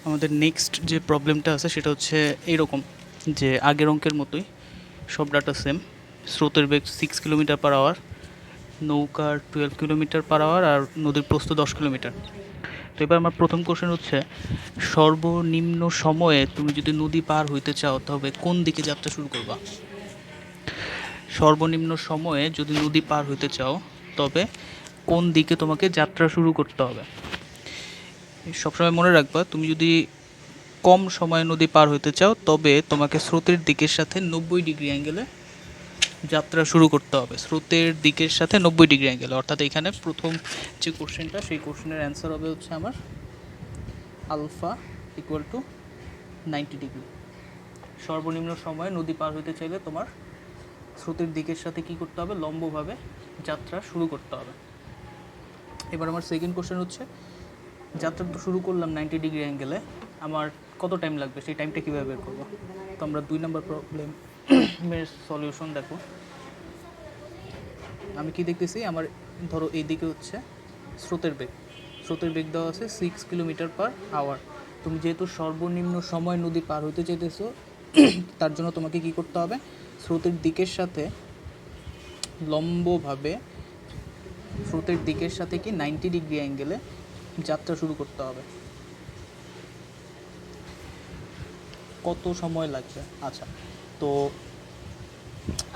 আমাদের নেক্সট যে প্রবলেমটা আছে সেটা হচ্ছে এইরকম, যে আগের অঙ্কের মতোই সব ডাটা সেম। স্রোতের বেগ 6 কিলোমিটার/আওয়ার, নৌকার 12 কিলোমিটার/আওয়ার আর নদীর প্রস্থ 10 কিলোমিটার। তো এবার আমার প্রথম কোশ্চেন হচ্ছে, সর্বনিম্ন সময়ে তুমি যদি নদী পার হইতে চাও তবে কোন দিকে যাত্রা শুরু করবা? সর্বনিম্ন সময়ে যদি নদী পার হইতে চাও তবে কোন দিকে তোমাকে যাত্রা শুরু করতে হবে? সবসময় মনে রাখবা, তুমি যদি কম সময়ে নদী পার হইতে চাও তবে তোমাকে স্রোতের দিকের সাথে 90 ডিগ্রি অ্যাঙ্গেলে যাত্রা শুরু করতে হবে। স্রোতের দিকের সাথে 90 ডিগ্রি অ্যাঙ্গেলে, অর্থাৎ এখানে প্রথম যে কোশ্চেনটা সেই কোশ্চেনের অ্যান্সার হবে হচ্ছে আমার আলফা ইকুয়াল টু 90 ডিগ্রি। সর্বনিম্ন সময়ে নদী পার হইতে চাইলে তোমার স্রোতের দিকের সাথে কি করতে হবে? লম্বভাবে যাত্রা শুরু করতে হবে। এবার আমার সেকেন্ড কোশ্চেন হচ্ছে, যাত্রা তো শুরু করলাম 90 ডিগ্রি অ্যাঙ্গেলে, আমার কত টাইম লাগবে, সেই টাইমটা কীভাবে বের করবো? তো আমরা 2 নম্বর প্রবলেমের সলিউশন দেখো। আমি কি দেখতেছি, আমার ধরো এই দিকে হচ্ছে স্রোতের বেগ দেওয়া আছে 6 কিলোমিটার/আওয়ার। তুমি যেহেতু সর্বনিম্ন সময় নদী পার হইতে চাইতেছো, তার জন্য তোমাকে কি করতে হবে? স্রোতের দিকের সাথে লম্বভাবে, স্রোতের দিকের সাথে কি 90 ডিগ্রি অ্যাঙ্গেলে যাত্রা শুরু করতে হবে। কত সময় লাগবে? আচ্ছা, তো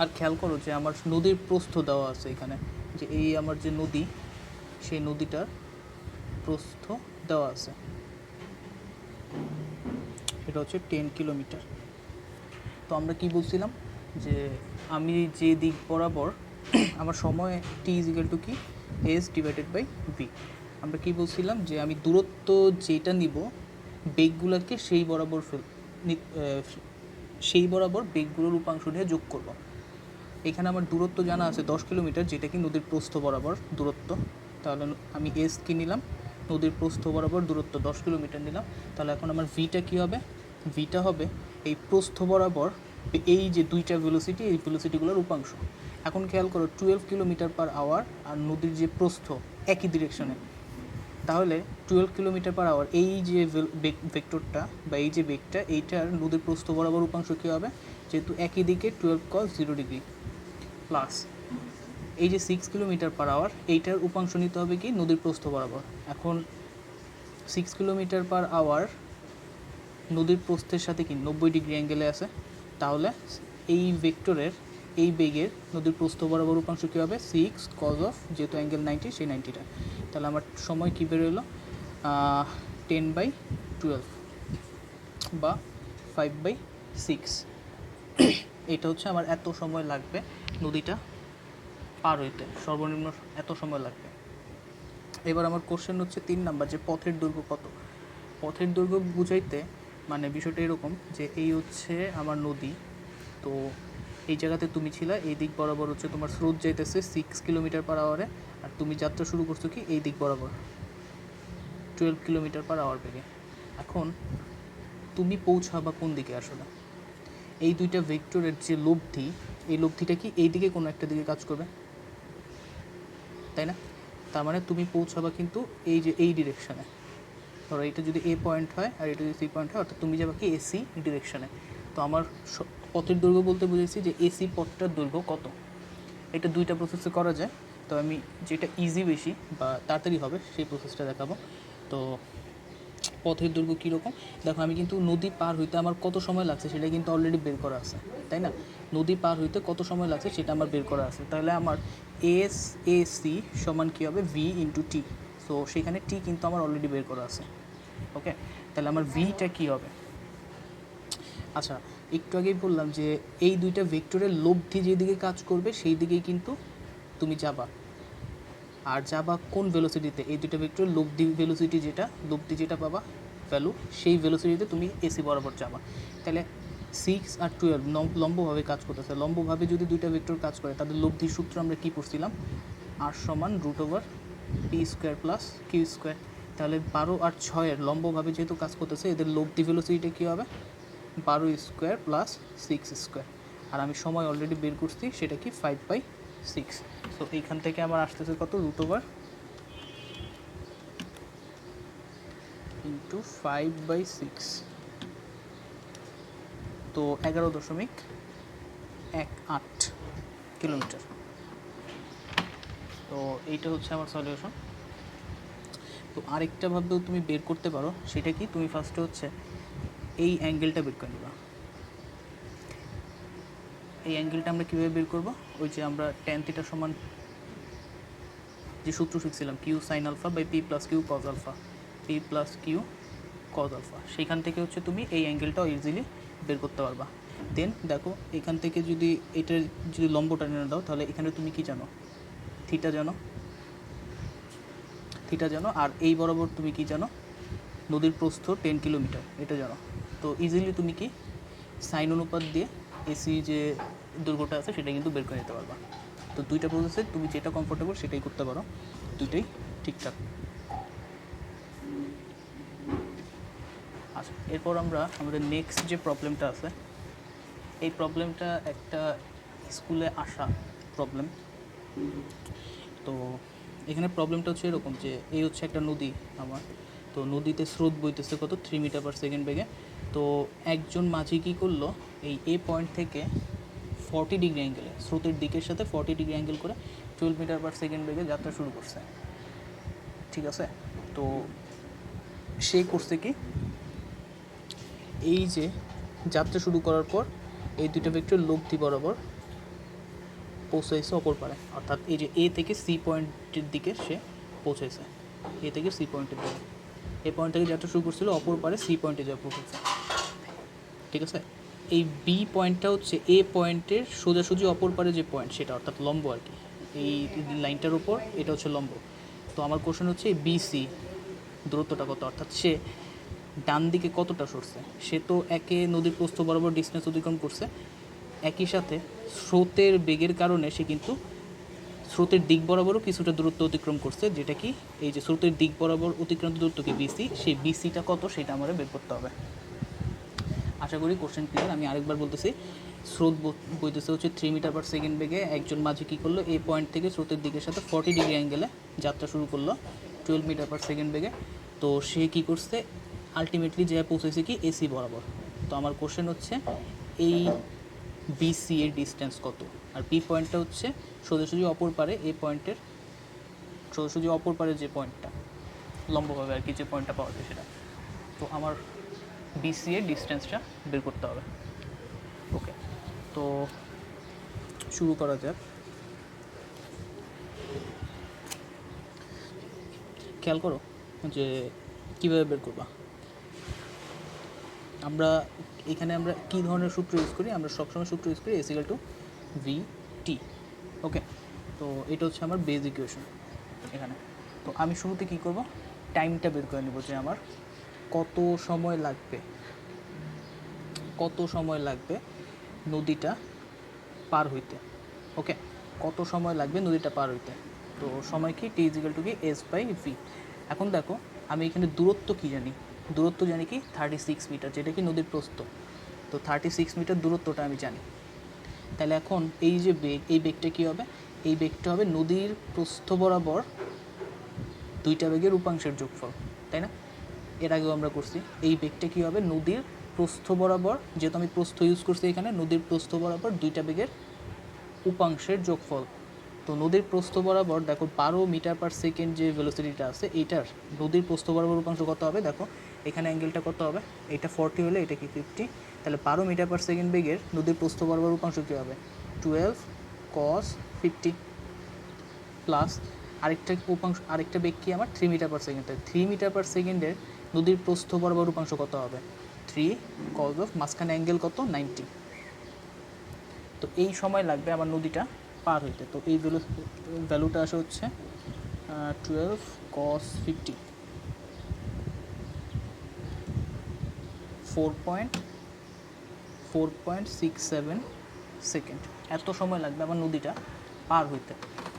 আর খেয়াল করো যে আমার নদীর প্রস্থ দেওয়া আছে এখানে, যে এই আমার যে নদী, সেই নদীটার প্রস্থ দেওয়া আছে, এটা হচ্ছে 10 কিলোমিটার। তো আমরা কি বলছিলাম, যে আমি যে দিক বরাবর আমার সময় টি ইজ ইকুয়াল টু কি, এস ডিভাইডেড বাই ভি। আমরা কি বলছিলাম, যে আমি দূরত্ব যেটা নিব বেগগুলোকে সেই বরাবর বেগগুলোর উপাংশ নিয়ে যোগ করব। এখানে আমার দূরত্ব জানা আছে 10 কিলোমিটার, যেটা কি নদীর প্রস্থ বরাবর দূরত্ব। তাহলে আমি এস কি নিলাম, নদীর প্রস্থ বরাবর দূরত্ব 10 কিলোমিটার নিলাম। তাহলে এখন আমার ভিটা কী হবে? ভিটা হবে এই প্রস্থ বরাবর এই যে দুইটা ভেলোসিটি, এই ভেলোসিটিগুলোর উপাংশ। এখন খেয়াল করো 12 কিলোমিটার/আওয়ার আর নদীর যে প্রস্থ একই ডিরেকশনে, তাহলে 12 কিলোমিটার/আওয়ার এই যে ভেক্টরটা বা এই যে বেগটা, এইটার নদীর প্রস্থ বরাবর উপাংশ কী হবে? যেহেতু একই দিকে 12 cos 0 ডিগ্রি প্লাস এই যে 6 কিলোমিটার/আওয়ার, এইটার উপাংশ নিতে হবে কি নদীর প্রস্থ বরাবর। এখন 6 কিলোমিটার/আওয়ার নদীর প্রস্থের সাথে কি 90 ডিগ্রি অ্যাঙ্গেলে আছে, তাহলে এই ভেক্টরের এই বেগের নদীর প্রস্থ বরাবর উপাংশ কী হবে? 6 cos অফ, যেহেতু অ্যাঙ্গেল 90, সেই 90টা। তাহলে আমার সময় কী বেরোলো? 10/12 বা 5/6। এটা হচ্ছে আমার এত সময় লাগবে নদীটা পার হইতে, সর্বনিম্ন এত সময় লাগবে। এবার আমার কোশ্চেন হচ্ছে 3 নাম্বার, যে পথের দৈর্ঘ্য কত? পথের দৈর্ঘ্য বুঝাইতে মানে বিষয়টা এরকম, যে এই হচ্ছে আমার নদী, তো এই জায়গাতে তুমি ছিলা, এই দিক বরাবর হচ্ছে তোমার স্রোত যাইতেছে 6 কিলোমিটার/আওয়ারে, আর তুমি যাত্রা শুরু করছো কি এই দিক বরাবর 12 কিলোমিটার/আওয়ার বেগে। এখন তুমি পৌঁছাবা কোন দিকে? আসলে এই দুইটা ভেক্টরের যে লব্ধি, এই লব্ধিটা কি এই দিকে কোনো একটা দিকে কাজ করবে, তাই না? তার মানে তুমি পৌঁছাবা কিন্তু এই যে এই ডিরেকশানে। ধরো এটা যদি এ পয়েন্ট হয় আর এটা যদি সি পয়েন্ট হয়, অর্থাৎ তুমি যাবা কি এসি ডিরেকশানে। তো আমার পথের দৈর্ঘ্য বলতে বুঝেছি যে এসি পথটার দৈর্ঘ্য কত। এটা দুইটা প্রসেসে করা যায়, তো আমি যেটা ইজি বেশি বা তাড়াতাড়ি হবে সেই প্রসেসটা দেখাবো। তো পথের দৈর্ঘ্য কীরকম দেখো, আমি কিন্তু নদী পার হইতে আমার কত সময় লাগছে সেটা কিন্তু অলরেডি বের করা আছে, তাই না? নদী পার হইতে কত সময় লাগছে সেটা আমার বের করা আছে। তাহলে আমার এসি সমান কী হবে? V into T. সো সেখানে টি কিন্তু আমার অলরেডি বের করা আছে। ওকে, তাহলে আমার ভিটা কী হবে? আচ্ছা, একটু আগেই বললাম যে এই দুইটা ভেক্টরের লব্ধি যেদিকে কাজ করবে সেই দিকেই কিন্তু তুমি যাবা। আর যাবা কোন ভেলোসিটিতে? এই দুইটা ভেক্টরের লব্ধি যেটা পাবা ভ্যালু, সেই ভেলোসিটিতে তুমি এসি বরাবর যাবা। তাহলে 6 আর 12 লম্বভাবে কাজ করতেছে। লম্বভাবে যদি দুইটা ভেক্টর কাজ করে, তাদের লব্ধির সূত্র আমরা কী পড়ছিলাম? আর সমান √p² প্লাস q²। তাহলে 12 আর 6-এর লম্বভাবে যেহেতু কাজ করতেছে, এদের লব্ধি ভেলোসিটিটা কী হবে? 12² প্লাস 6²। আর আমি সময় অলরেডি বের করছি, সেটা কি 5/6। সো এইখান থেকে আমার আসতেছে কত? ইন্টু 5/6, তো 11.18 কিলোমিটার। তো এইটা হচ্ছে আমার সলিউশন। তো আরেকটাভাবেও তুমি বের করতে পারো, সেটা কি, তুমি ফার্স্টে হচ্ছে এই অ্যাঙ্গেলটা বের করে নিবা। এই অ্যাঙ্গেলটা আমরা কীভাবে বের করবো, ওই যে আমরা tan θ সমান যে সূত্র শিখছিলাম, Q sine alpha by P plus Q cos alpha, P plus Q cos alpha, সেইখান থেকে হচ্ছে তুমি এই অ্যাঙ্গেলটাও ইজিলি বের করতে পারবা। দেন দেখো এখান থেকে যদি এটার যদি লম্বটা নিয়ে দাও, তাহলে এখানে তুমি কি জানো, থিটা জানো, আর এই বরাবর তুমি কি জানো, নদীর প্রস্থ 10 কিলোমিটার, এটা জানো। তো ইজিলি তুমি কি সাইন অনুপাত দিয়ে এসি যে দৈর্ঘ্যটা আছে সেটা কিন্তু বের করে নিতে পারবা। তো দুইটা প্রসেসে তুমি যেটা কমফোর্টেবল সেটাই করতে পারো, দুইটাই ঠিকঠাক। আচ্ছা, এরপর আমরা আমাদের নেক্সট যে প্রবলেমটা আছে, এই প্রবলেমটা একটা স্কুলে আসা প্রবলেম। তো এখানে প্রবলেমটা হচ্ছে এরকম যে এই হচ্ছে একটা নদী আমার, তো নদীতে স্রোত বইতেছে কত 3 মিটার পার সেকেন্ড বেগে। তো একজন মাঝি কী করলো, এই এ পয়েন্ট থেকে 40 ডিগ্রি অ্যাঙ্গেলে, স্রোতের দিকের সাথে 40 ডিগ্রি অ্যাঙ্গেল করে 12 মিটার পার সেকেন্ড বেগে যাত্রা শুরু করছে, ঠিক আছে। তো সে করছে কি, এই যে যাত্রা শুরু করার পর এই দুইটা ভেক্টর লব্ধি বরাবর পৌঁছাইছে অপর পারে, অর্থাৎ এই যে এ থেকে সি পয়েন্টের দিকে সে পৌঁছাইছে, এ থেকে সি পয়েন্টের দিকে, এ পয়েন্ট থেকে যাত্রা শুরু করছিল, অপর পারে সি পয়েন্টে যা পৌঁছেছে, ঠিক আছে। এই বি পয়েন্টটা হচ্ছে এ পয়েন্টের সোজাসুজি অপর পারে যে পয়েন্ট সেটা, অর্থাৎ লম্ব আর কি, এই লাইনটার উপর এটা হচ্ছে লম্ব। তো আমার কোশ্চেন হচ্ছে এই বিসি দূরত্বটা কত, অর্থাৎ সে ডান দিকে কতটা সরছে। সে তো একে নদীর প্রস্থ বরাবর ডিস্টেন্স অতিক্রম করছে, একই সাথে স্রোতের বেগের কারণে সে কিন্তু স্রোতের দিক বরাবরও কিছুটা দূরত্ব অতিক্রম করছে, যেটা কি এই যে স্রোতের দিক বরাবর অতিক্রান্ত দূরত্বকে বিসি, সেই বিসিটা কত সেটা আমাদের বের করতে হবে। আশা করি কোশ্চেন ক্লিয়ার। আমি আরেকবার বলতেছি, স্রোত বইতেছে হচ্ছে 3 মিটার পার সেকেন্ড বেগে, একজন মাঝি কী করলো, এই পয়েন্ট থেকে স্রোতের দিকের সাথে 40 ডিগ্রি অ্যাঙ্গেলে যাত্রা শুরু করলো 12 মিটার পার সেকেন্ড বেগে। তো সে কী করছে, আলটিমেটলি যে পৌঁছেছে কি এসি বরাবর। তো আমার কোশ্চেন হচ্ছে এই বিসি এর ডিস্টেন্স কত, আর পি পয়েন্টটা হচ্ছে সোজাসুজি অপর পারে, এই পয়েন্টের সোজাসুজি অপর পারে যে পয়েন্টটা লম্বভাবে আর কি, যে পয়েন্টটা পাওয়া যায় সেটা। তো আমার বিসি এর ডিস্টেন্সটা বের করতে হবে। ওকে, তো শুরু করা যাক। খেয়াল করো যে কীভাবে বের করবা। আমরা এখানে আমরা কী ধরনের সূত্র ইউজ করি, আমরা সবসময় সূত্র ইউজ করি S equal to V T. Okay, তো এটা হচ্ছে আমার বেস ইকুয়েশন এখানে। তো আমি শুরুতে কী করব, টাইমটা বের করে নেব যে আমার কত সময় লাগবে নদীটা পার হইতে। ওকে, কত সময় লাগবে নদীটা পার হইতে। তো সময় কি, টি ইজিক্যাল টু কি এস বাই ভি। এখন দেখো আমি এখানে দূরত্ব কি জানি, দূরত্ব জানি কি 36 মিটার, যেটা কি নদীর প্রস্থ। তো 36 মিটার দূরত্বটা আমি জানি। তাহলে এখন এই যে বেগ, এই বেগটা কী হবে, এই বেগটা হবে নদীর প্রস্থ বরাবর দুইটা বেগের উপাংশের যোগফল, তাই না? এর আগেও আমরা করছি। এই বেগটা কী হবে, নদীর প্রস্থ বরাবর, যেহেতু আমি প্রস্থ ইউজ করছি এখানে, নদীর প্রস্থ বরাবর দুইটা বেগের উপাংশের যোগফল। তো নদীর প্রস্থ বরাবর দেখো 12 মিটার পার সেকেন্ড যে ভেলোসিটিটা আছে, এইটার নদীর প্রস্থ বরাবর উপাংশ কত হবে, দেখো এখানে অ্যাঙ্গেলটা কত হবে, এটা 40 হলে এটা কি 50, তাহলে 12 মিটার পার সেকেন্ড বেগের নদীর প্রস্থ বরাবর উপাংশ কী হবে, 12 cos 50 প্লাস আরেকটা বেগ কি আমার 3 মিটার পার সেকেন্ড। তাই 3 মিটার পার সেকেন্ডের নদীর প্রস্থ বরাবর উপাংশ কত হবে, 3 cos অফ মাঝখানে অ্যাঙ্গেল কত 90। তো এই সময় লাগবে আমার নদীটা পার হইতে। তো এই ভ্যালুটা আসে হচ্ছে 12 cos 50, 4.67 সেকেন্ড। এত সময় লাগবে আমার নদীটা পার হইতে।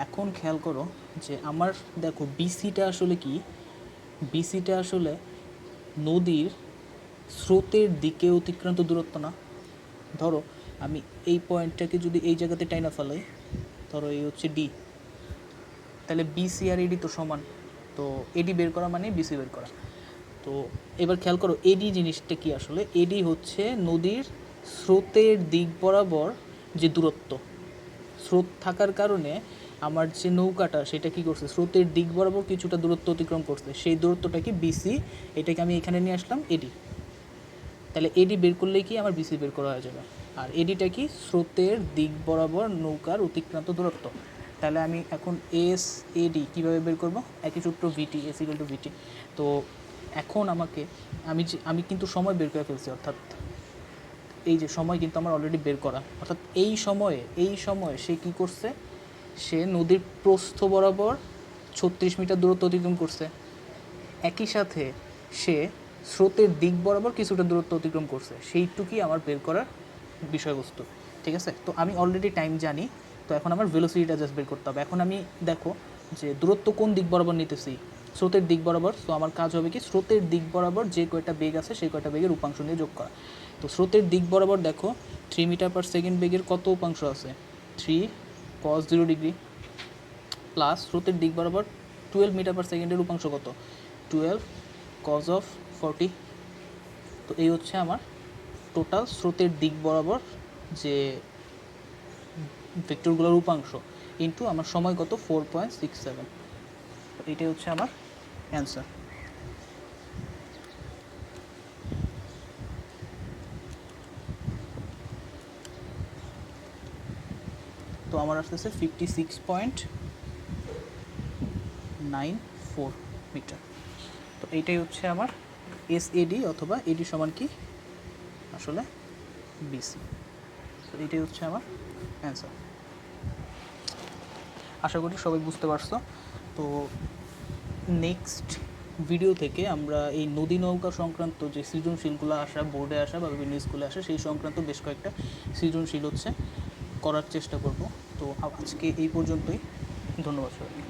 এখন খেয়াল করো যে আমার দেখো বিসিটা আসলে কি, বিসিটা আসলে নদীর স্রোতের দিকে অতিক্রান্ত দূরত্ব না। ধরো আমি এই পয়েন্টটাকে যদি এই জায়গাতে টাইনা ফেলাই, ধরো এই হচ্ছে ডি, তাহলে বিসি আর এডি তো সমান। তো এডি বের করা মানে বিসি বের করা। তো এবার খেয়াল করো এডি জিনিসটা কি আসলে, এডি হচ্ছে নদীর স্রোতের দিক বরাবর যে দূরত্ব, স্রোত থাকার কারণে আমার যে নৌকাটা সেটা কি করছে, স্রোতের দিক বরাবর কিছুটা দূরত্ব অতিক্রম করছে, সেই দূরত্বটা কি বিসি, এটাকে আমি এখানে নিয়ে আসলাম এডি। তাহলে এডি বের করলেই কি আমার বিসি বের করা হয়ে যাবে। আর এডিটা কি, স্রোতের দিক বরাবর নৌকার অতিক্রান্ত দূরত্ব। তাহলে আমি এখন এস এডি কীভাবে বের করব, একই সূত্র ভিটি, এস ইকুয়াল টু ভিটি। তো এখন আমাকে আমি কিন্তু সময় বের করে ফেলছি, অর্থাৎ এই যে সময় কিন্তু আমার অলরেডি বের করা, অর্থাৎ এই সময়ে সে কি করছে, সে নদীর প্রস্থ বরাবর 36 মিটার দূরত্ব অতিক্রম করছে। একই সাথে সে স্রোতের দিক বরাবর কিছুটা দূরত্ব অতিক্রম করছে, সেইটুকুই আমার বের করার বিষয়বস্তু। ঠিক আছে, তো আমি অলরেডি টাইম জানি, তো এখন আমার ভেলোসিটিটা জাস্ট বের করতে হবে। এখন আমি দেখো যে দূরত্ব কোন দিক বরাবর নিতেছি, স্রোতের দিক বরাবর। তো আমার কাজ হবে কি, স্রোতের দিক বরাবর যে কয়টা বেগ আছে সেই কয়টা বেগের উপাংশ নিয়ে যোগ করা। তো স্রোতের দিক বরাবর দেখো 3 মিটার পার সেকেন্ড বেগের কত উপাংশ আছে, 3 cos 0 ডিগ্রি, প্লাস স্রোতের দিক বরাবর 12 মিটার পার সেকেন্ডের উপাংশ কত, 12 cos of 40। তো এই হচ্ছে আমার টোটাল স্রোতের দিক বরাবর যে ভেক্টরগুলোর উপাংশ, ইন্টু আমার সময় কত 4.67। তো এইটাই হচ্ছে আমার অ্যান্সার। তো আমার আসতেছে 56.94 মিটার। তো এইটাই হচ্ছে আমার এসএডি, অথবা এডি সমান কি আসলে বিসি। তো এইটাই হচ্ছে আমার অ্যান্সার। আশা করি সবাই বুঝতে পারছো। তো নেক্সট ভিডিও থেকে আমরা এই নদী নৌকা সংক্রান্ত যে সৃজনশীলগুলো আসা, বোর্ডে আসা বা বিভিন্ন স্কুলে আসা, সেই সংক্রান্ত বেশ কয়েকটা সৃজনশীল হচ্ছে করার চেষ্টা করব। তো আজকে এই পর্যন্তই, ধন্যবাদ সবাইকে।